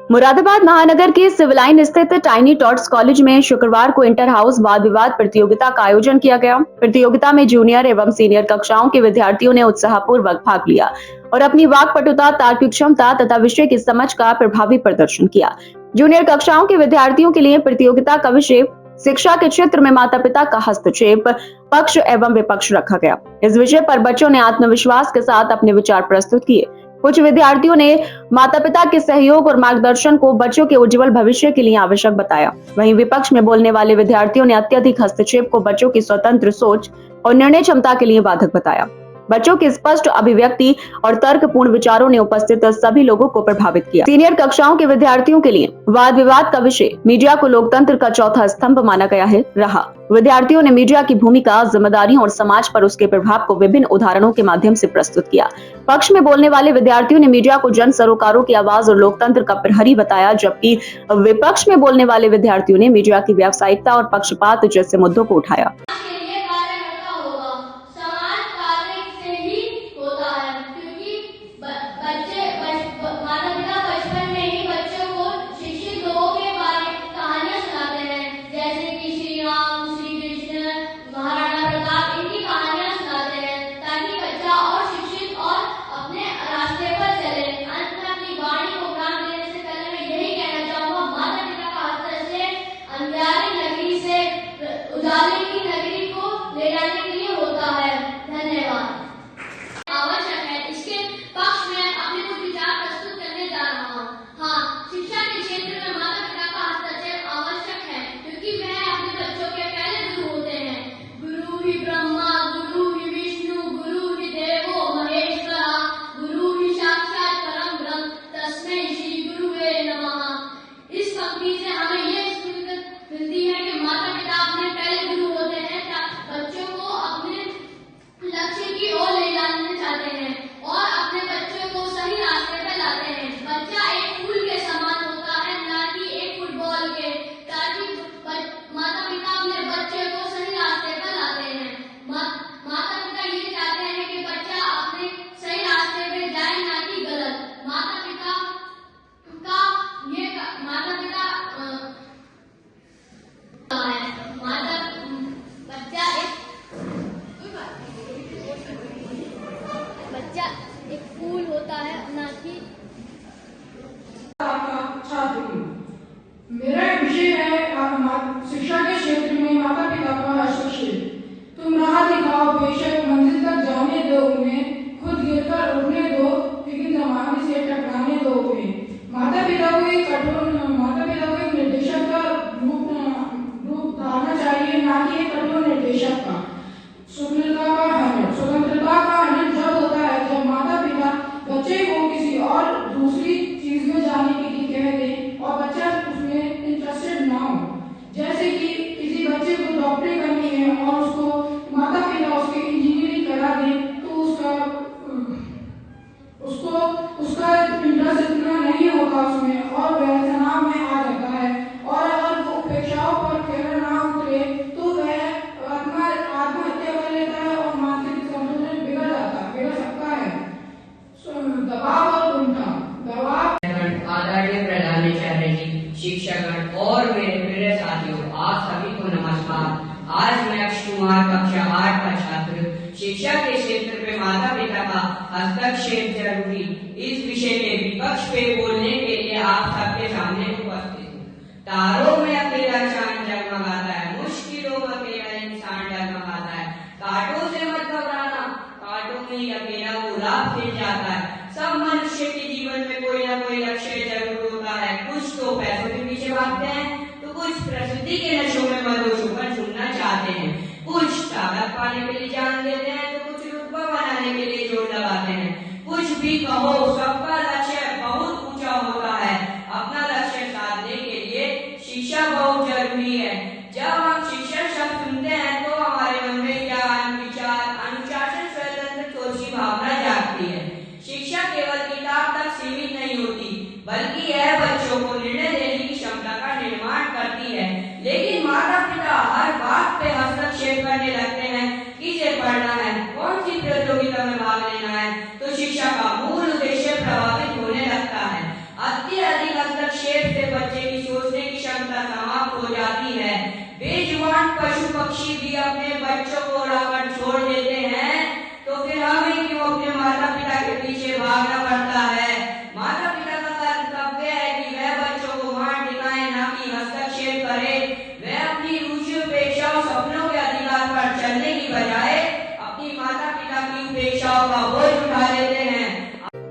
मुरादाबाद महानगर के civil line स्थित टाइनी टॉट्स कॉलेज में शुक्रवार को इंटर हाउस वाद विवाद प्रतियोगिता का आयोजन किया गया। प्रतियोगिता में जूनियर एवं सीनियर कक्षाओं के विद्यार्थियों ने उत्साहपूर्वक भाग लिया और अपनी वाक्पटुता, तार्किक क्षमता तथा विषय की समझ का प्रभावी प्रदर्शन किया। जूनियर कक्षाओं के विद्यार्थियों के लिए प्रतियोगिता का विषय शिक्षा के क्षेत्र में माता पिता का हस्तक्षेप, पक्ष एवं विपक्ष रखा गया। इस विषय पर बच्चों ने आत्मविश्वास के साथ अपने विचार प्रस्तुत किए। कुछ विद्यार्थियों ने माता पिता के सहयोग और मार्गदर्शन को बच्चों के उज्जवल भविष्य के लिए आवश्यक बताया। वहीं विपक्ष में बोलने वाले विद्यार्थियों ने अत्यधिक हस्तक्षेप को बच्चों की स्वतंत्र सोच और निर्णय क्षमता के लिए बाधक बताया। बच्चों की स्पष्ट अभिव्यक्ति और तर्कपूर्ण विचारों ने उपस्थित सभी लोगों को प्रभावित किया। सीनियर कक्षाओं के विद्यार्थियों के लिए वाद विवाद का विषय मीडिया को लोकतंत्र का चौथा स्तंभ माना गया है रहा। विद्यार्थियों ने मीडिया की भूमिका, जिम्मेदारियों और समाज पर उसके प्रभाव को विभिन्न उदाहरणों के माध्यम से प्रस्तुत किया। पक्ष में बोलने वाले विद्यार्थियों ने मीडिया को जन सरोकारों की आवाज और लोकतंत्र का प्रहरी बताया, जबकि विपक्ष में बोलने वाले विद्यार्थियों ने मीडिया की व्यावसायिकता और पक्षपात जैसे मुद्दों को उठाया। उजाले की नगरी को ले जाने के लिए होता है। धन्यवाद। आवश्यक है, इसके पक्ष में अपने कुछ विचार प्रस्तुत करने जा रहा हूँ। हाँ, शिक्षा के क्षेत्र में माता पिता का हस्तक्षेप आवश्यक है, क्योंकि वह अपने बच्चों के पहले गुरु होते हैं। गुरु ही ब्रह्मा, गुरु ही विष्णु, गुरु ही देवो महेश्वरा, गुरु ही साक्षात परम ब्रह्म, तस्मै श्री गुरुवे नमः। इस पंक्ति से हमें ये मिलती है कि माता पिता अपने पहले गुरु होते हैं, बच्चों को अपने लक्ष्य की ओर ले जाना चाहते हैं और अपने बच्चों को सही रास्ते पर लाते हैं। बच्चा एक फूल के समान होता है, ना कि एक फुटबॉल के, ताकि माता पिता अपने बच्चे को सही रास्ते पर लाते हैं। माता पिता ये चाहते हैं कि बच्चा अपने सही रास्ते पर जाए, ना कि गलत। माता पिता बच्चा एक फूल होता है, ना कि छात्र हूँ। मेरा विषय है शिक्षा के क्षेत्र में माता पिता का हस्तक्षेप। तुम राह दिखाओ, बेशक मंजिल तक जाने दो उन्हें, खुद गिरकर उठने दो, लेकिन जमाने से टकराने दो उन्हें। माता पिता को एक निर्देशक का रूप धारना चाहिए, ना कि एक कठोर निर्देशक का। स्वतंत्रता का हनन जब होता है जब माता पिता बच्चे को किसी और दूसरी चीज में जाने के लिए कह दें और बच्चा उसमें इंटरेस्टेड ना हो। जैसे कि किसी बच्चे को डॉक्टरी करनी है और उसको माता पिता उसकी इंजीनियरिंग करा दें, तो उसका इंटरेस्ट इतना नहीं होता उसमें और वह तनाव में आ जाता है। और अगर वो उपेक्षाओं पर खरा ना उतरे तो वह आत्महत्या कर लेता है और मानसिक संतुलन बिगड़ सकता है। दबाव और उल्टा दबाव। आदरणीय प्रधानाचार्य जी, शिक्षकगण और मेरे प्रिय साथियों, आप सभी को नमस्कार। आज मैं अक्षय कुमार कक्षा 8 का छात्र शिक्षा के क्षेत्र में माता पिता का हस्तक्षेप जरूरी इस विषय के विपक्ष पे बोलने के लिए आप सबके सामने उपस्थित हूँ। तारों में अकेला चांद जगमगाता है, मुश्किलों में अकेला इंसान जगमगाता है। कांटों से मत घबराना, कांटों में ही अकेला गुलाब खिल जाता है। सब मनुष्य के जीवन में कोई ना कोई लक्ष्य जरूर होता है। कुछ तो पैसों के पीछे भागते हैं, तो कुछ प्रसिद्धि के नशों में मदोशों पर झूमना चाहते हैं, कुछ ताकत पाने के लिए जान देते हैं, तो कुछ रुतबा बनाने के लिए जोर लगाते हैं। कुछ भी कहो, सबका लक्ष्य बहुत ऊंचा होता है। अपना लक्ष्य साधने के लिए शिक्षा बहुत जरूरी है। जब हम शिक्षण शब्द सुनते हैं तो हमारे मन में ज्ञान, विचार, अनुशासन, स्वतंत्र सोच की भावना जागती है। शिक्षा केवल किताब तक सीमित नहीं होती, बल्कि यह बच्चों को निर्णय लेने की क्षमता का निर्माण करती है। लेकिन माता पिता हर बात पे हस्तक्षेप करने लगते हैं। किसे पढ़ना है, कौन सी प्रतियोगिता में भाग लेना है, तो शिक्षा का मूल उद्देश्य प्रभावित होने लगता है। अत्यधिक हस्तक्षेप पक्षी भी अपने बच्चों को उड़ाकर छोड़ देते हैं, तो फिर हमें क्यों अपने माता पिता के पीछे भागना पड़ता है। माता पिता का कर्तव्य है कि वह बच्चों को वहां टिकाए, ना कि हस्तक्षेप करे। वह अपनी रुचि उपेक्षा और सपनों के अधिकार पर चलने की बजाय अपनी माता पिता की उपेक्षाओं का बोझ उठा लेते हैं।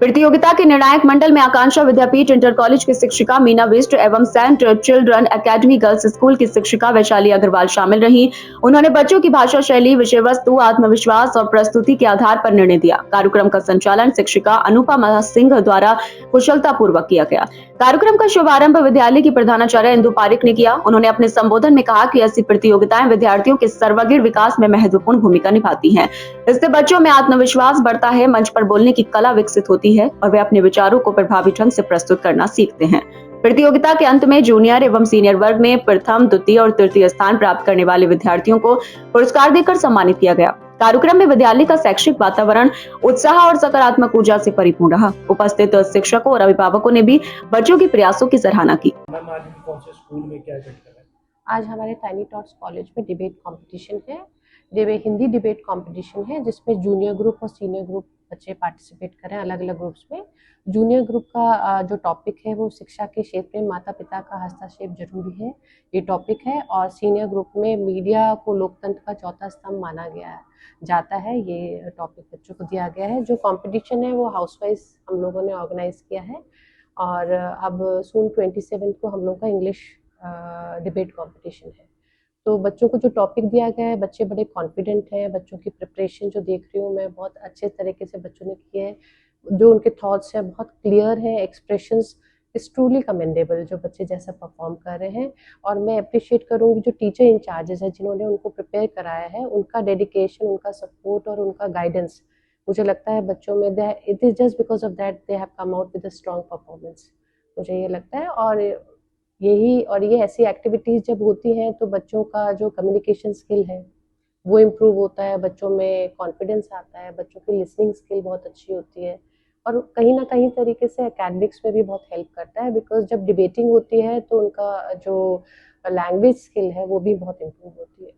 प्रतियोगिता के निर्णायक मंडल में आकांक्षा विद्यापीठ इंटर कॉलेज की शिक्षिका मीना बिष्ट एवं Saint Children Academy Girls School की शिक्षिका वैशाली अग्रवाल शामिल रहीं। उन्होंने बच्चों की भाषा शैली, विषय वस्तु, आत्मविश्वास और प्रस्तुति के आधार पर निर्णय दिया। कार्यक्रम का संचालन शिक्षिका अनुपमा सिंह द्वारा कुशलता पूर्वक किया गया। कार्यक्रम का शुभारंभ विद्यालय की प्रधानाचार्य इंदु पारिक ने किया। उन्होंने अपने संबोधन में कहा कि ऐसी प्रतियोगिताएं विद्यार्थियों के सर्वांगीण विकास में महत्वपूर्ण भूमिका निभाती हैं। इससे बच्चों में आत्मविश्वास बढ़ता है, मंच पर बोलने की कला विकसित होती है और वे अपने विचारों को प्रभावी ढंग से प्रस्तुत करना सीखते हैं। प्रतियोगिता के अंत में जूनियर एवं सीनियर वर्ग में प्रथम, द्वितीय और तृतीय स्थान प्राप्त करने वाले विद्यार्थियों को पुरस्कार देकर सम्मानित किया गया। कार्यक्रम में विद्यालय का शैक्षिक वातावरण उत्साह और सकारात्मक ऊर्जा से परिपूर्ण रहा। उपस्थित शिक्षकों और अभिभावकों ने भी बच्चों के प्रयासों की सराहना की। मैम आज भी कौन से स्कूल में क्या चलता है? आज हमारे टाइनी टॉट्स कॉलेज में डिबेट कंपटीशन है। हिंदी डिबेट कंपटीशन है जिसमें जूनियर ग्रुप और सीनियर ग्रुप बच्चे पार्टिसिपेट कर रहे हैं अलग अलग ग्रुप्स में। जूनियर ग्रुप का जो टॉपिक है वो शिक्षा के क्षेत्र में माता पिता का हस्तक्षेप जरूरी है, ये टॉपिक है। और सीनियर ग्रुप में मीडिया को लोकतंत्र का चौथा स्तंभ माना जाता है, ये टॉपिक बच्चों को दिया गया है। जो कंपटीशन है वो हाउस वाइज हम लोगों ने ऑर्गेनाइज किया है और अब सून 27 को हम लोग का इंग्लिश डिबेट कंपटीशन है। तो बच्चों को जो टॉपिक दिया गया है, बच्चे बड़े कॉन्फिडेंट हैं। बच्चों की प्रिपरेशन जो देख रही हूँ मैं, बहुत अच्छे तरीके से बच्चों ने किए हैं। जो उनके थॉट्स हैं बहुत क्लियर है, एक्सप्रेशंस इज ट्रूली कमेंडेबल जो बच्चे जैसा परफॉर्म कर रहे हैं। और मैं अप्रिशिएट करूँगी जो टीचर इंचार्जेस हैं जिन्होंने उनको प्रिपेयर कराया है, उनका डेडिकेशन, उनका सपोर्ट और उनका गाइडेंस मुझे लगता है बच्चों में it is just because of that they have come out with a strong performance, मुझे ये लगता है। और ये ऐसी एक्टिविटीज़ जब होती हैं तो बच्चों का जो कम्युनिकेशन स्किल है वो इम्प्रूव होता है, बच्चों में कॉन्फिडेंस आता है, बच्चों की लिसनिंग स्किल बहुत अच्छी होती है और कहीं ना कहीं तरीके से एकेडमिक्स में भी बहुत हेल्प करता है। बिकॉज जब डिबेटिंग होती है तो उनका जो लैंग्वेज स्किल है वो भी बहुत इम्प्रूव होती है।